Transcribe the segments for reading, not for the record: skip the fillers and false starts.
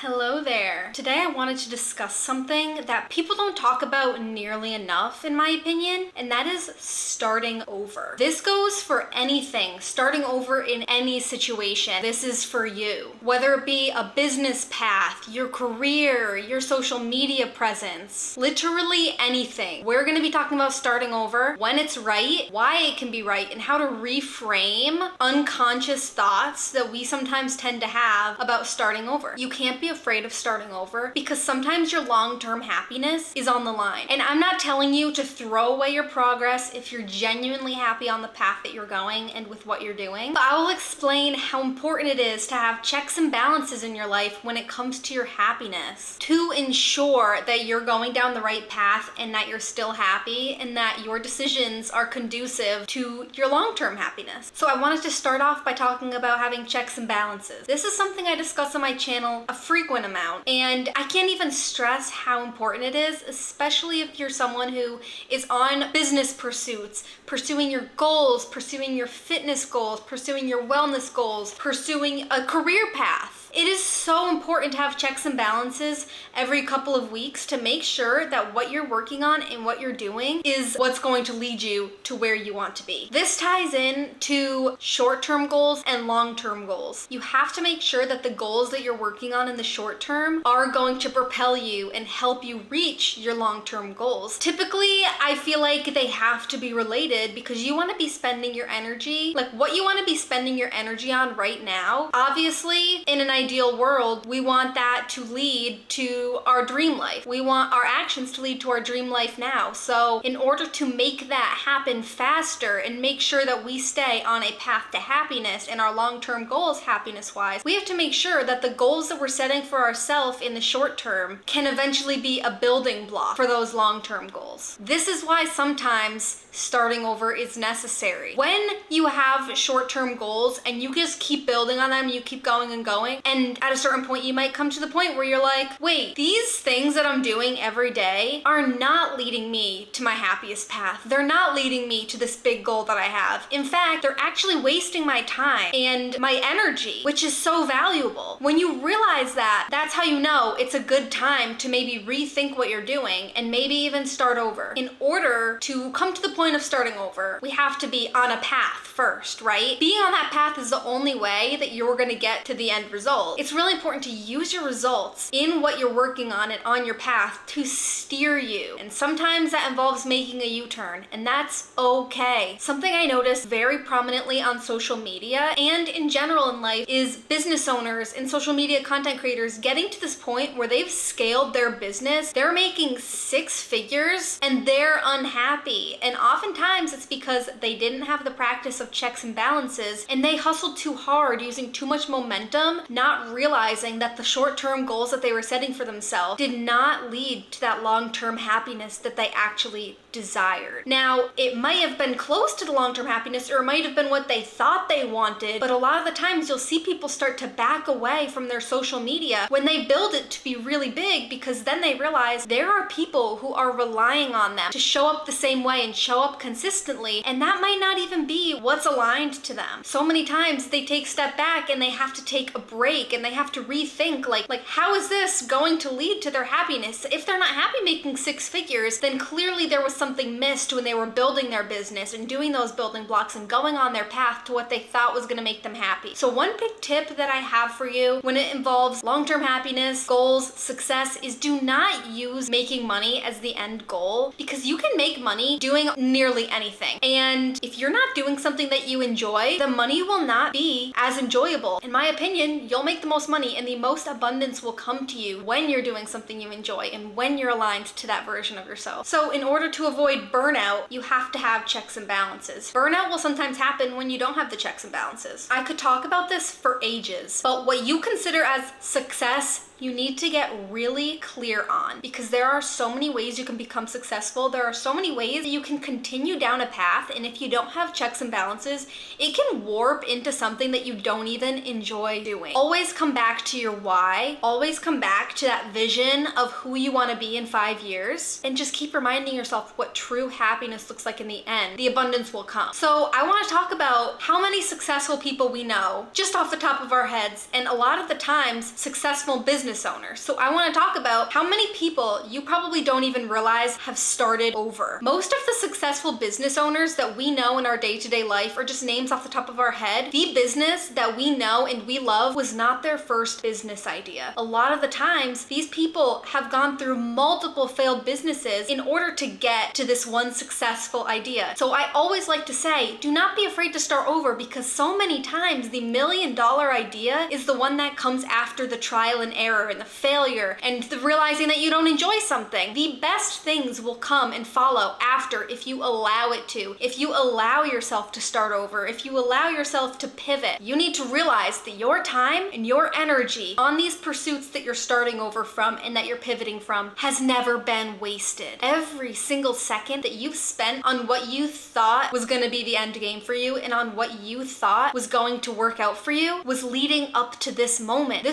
Hello there. Today I wanted to discuss something that people don't talk about nearly enough, in my opinion, and that is starting over. This goes for anything, starting over in any situation. This is for you. Whether it be a business path, your career, your social media presence, literally anything. We're gonna be talking about starting over, when it's right, why it can be right, and how to reframe unconscious thoughts that we sometimes tend to have about starting over. You can't be afraid of starting over because sometimes your long-term happiness is on the line. And I'm not telling you to throw away your progress if you're genuinely happy on the path that you're going and with what you're doing. But I will explain how important it is to have checks and balances in your life when it comes to your happiness to ensure that you're going down the right path and that you're still happy and that your decisions are conducive to your long-term happiness. So I wanted to start off by talking about having checks and balances. This is something I discuss on my channel a frequent amount, and I can't even stress how important it is, especially if you're someone who is on business pursuits, pursuing your goals, pursuing your fitness goals, pursuing your wellness goals, pursuing a career path. It is so important to have checks and balances every couple of weeks to make sure that what you're working on and what you're doing is what's going to lead you to where you want to be. This ties in to short-term goals and long-term goals. You have to make sure that the goals that you're working on in the short term are going to propel you and help you reach your long-term goals. Typically, I feel like they have to be related because you want to be spending your energy, like what you want to be spending your energy on right now. Obviously, in an ideal world, we want that to lead to our dream life. We want our actions to lead to our dream life now. So in order to make that happen faster and make sure that we stay on a path to happiness and our long-term goals happiness-wise, we have to make sure that the goals that we're setting for ourselves in the short term can eventually be a building block for those long-term goals. This is why sometimes starting over is necessary. When you have short-term goals and you just keep building on them, you keep going and going, and at a certain point you might come to the point where you're like, wait, these things that I'm doing every day are not leading me to my happiest path. They're not leading me to this big goal that I have. In fact, they're actually wasting my time and my energy, which is so valuable. When you realize that, that's how you know it's a good time to maybe rethink what you're doing and maybe even start over. In order to come to the point of starting over, we have to be on a path first, right? Being on that path is the only way that you're gonna get to the end result. It's really important to use your results in what you're working on and on your path to steer you. And sometimes that involves making a U-turn, and that's okay. Something I notice very prominently on social media and in general in life is business owners and social media content creators getting to this point where they've scaled their business. They're making six figures and they're unhappy. And oftentimes it's because they didn't have the practice of checks and balances and they hustled too hard using too much momentum, not realizing that the short-term goals that they were setting for themselves did not lead to that long-term happiness that they actually desired. Now, it might have been close to the long-term happiness or it might have been what they thought they wanted, but a lot of the times you'll see people start to back away from their social media when they build it to be really big because then they realize there are people who are relying on them to show up the same way and show up consistently, and that might not even be what's aligned to them. So many times they take a step back and they have to take a break and they have to rethink like how is this going to lead to their happiness? If they're not happy making six figures, then clearly there was something missed when they were building their business and doing those building blocks and going on their path to what they thought was going to make them happy. So one big tip that I have for you when it involves long-term happiness, goals, success is do not use making money as the end goal because you can make money doing nearly anything. And if you're not doing something that you enjoy, the money will not be as enjoyable. In my opinion, you'll make the most money and the most abundance will come to you when you're doing something you enjoy and when you're aligned to that version of yourself. So in order to avoid burnout, you have to have checks and balances. Burnout will sometimes happen when you don't have the checks and balances. I could talk about this for ages, but what you consider as success you need to get really clear on because there are so many ways you can become successful. There are so many ways that you can continue down a path, and if you don't have checks and balances, it can warp into something that you don't even enjoy doing. Always always come back to your why, always come back to that vision of who you want to be in 5 years, and just keep reminding yourself what true happiness looks like in the end. The abundance will come. So I want to talk about how many successful people we know just off the top of our heads, and a lot of the times successful business owners. So I want to talk about how many people you probably don't even realize have started over. Most of the successful business owners that we know in our day-to-day life are just names off the top of our head. The business that we know and we love was not their first business idea. A lot of the times, these people have gone through multiple failed businesses in order to get to this one successful idea. So I always like to say, do not be afraid to start over, because so many times the $1 million idea is the one that comes after the trial and error and the failure and the realizing that you don't enjoy something. The best things will come and follow after if you allow it to. If you allow yourself to start over, if you allow yourself to pivot, you need to realize that your time and your energy on these pursuits that you're starting over from and that you're pivoting from has never been wasted. Every single second that you've spent on what you thought was going to be the end game for you and on what you thought was going to work out for you was leading up to this moment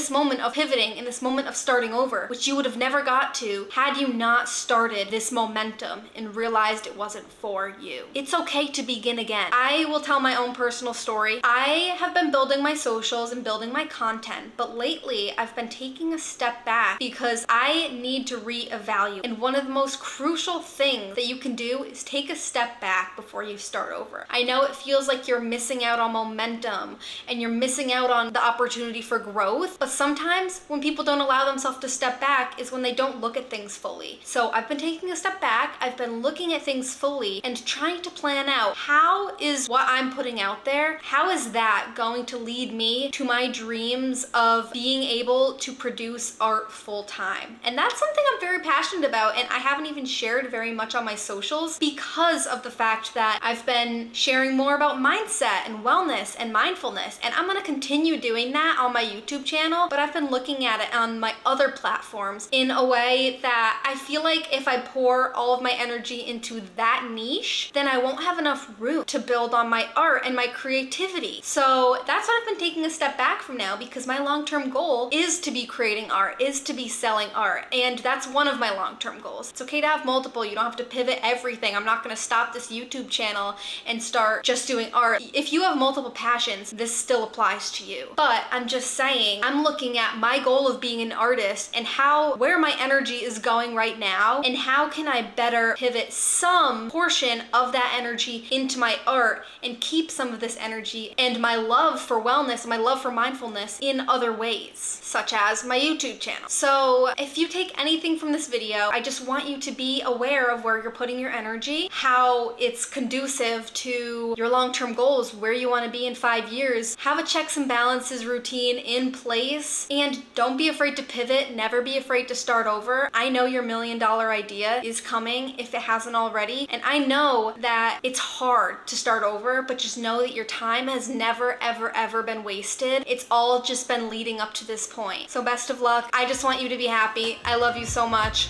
of pivoting and this moment of starting over, which you would have never got to had you not started this momentum and realized it wasn't for you. It's okay to begin again. I will tell my own personal story. I have been building my socials and building my content, but lately I've been taking a step back because I need to reevaluate. And one of the most crucial things that you can do is take a step back before you start over. I know it feels like you're missing out on momentum and you're missing out on the opportunity for growth, but sometimes when people don't allow themselves to step back is when they don't look at things fully. So I've been taking a step back, I've been looking at things fully and trying to plan out how is what I'm putting out there, how is that going to lead me to my dreams of being able to produce art full time. And that's something I'm very passionate about, and I haven't even shared very much on my socials because of the fact that I've been sharing more about mindset and wellness and mindfulness, and I'm going to continue doing that on my YouTube channel, but I've been looking at it on my other platforms in a way that I feel like if I pour all of my energy into that niche, then I won't have enough room to build on my art and my creativity. So that's what I've been taking a step back from now, because my long-term goal is to be creating art, is to be selling art, and that's one of my long-term goals. It's okay to have multiple. You don't have to pivot everything. I'm not going to stop this YouTube channel and start just doing art. If you have multiple passions, this still applies to you. But I'm just saying, I'm looking at my goal of being an artist and where my energy is going right now, and how can I better pivot some portion of that energy into my art and keep some of this energy and my love for wellness and my love for mindfulness in other ways, such as my YouTube channel. So if you take anything from this video, I just want you to be aware of where you're putting your energy, how it's conducive to your long-term goals, where you want to be in 5 years. Have a checks and balances routine in place, and don't be afraid to pivot. Never be afraid to start over. I know your $1 million idea is coming if it hasn't already, and I know that it's hard to start over, but just know that your time has never, ever been wasted. It's all just been leading up to this point. So best of luck. I just want you to be happy. I love you so much.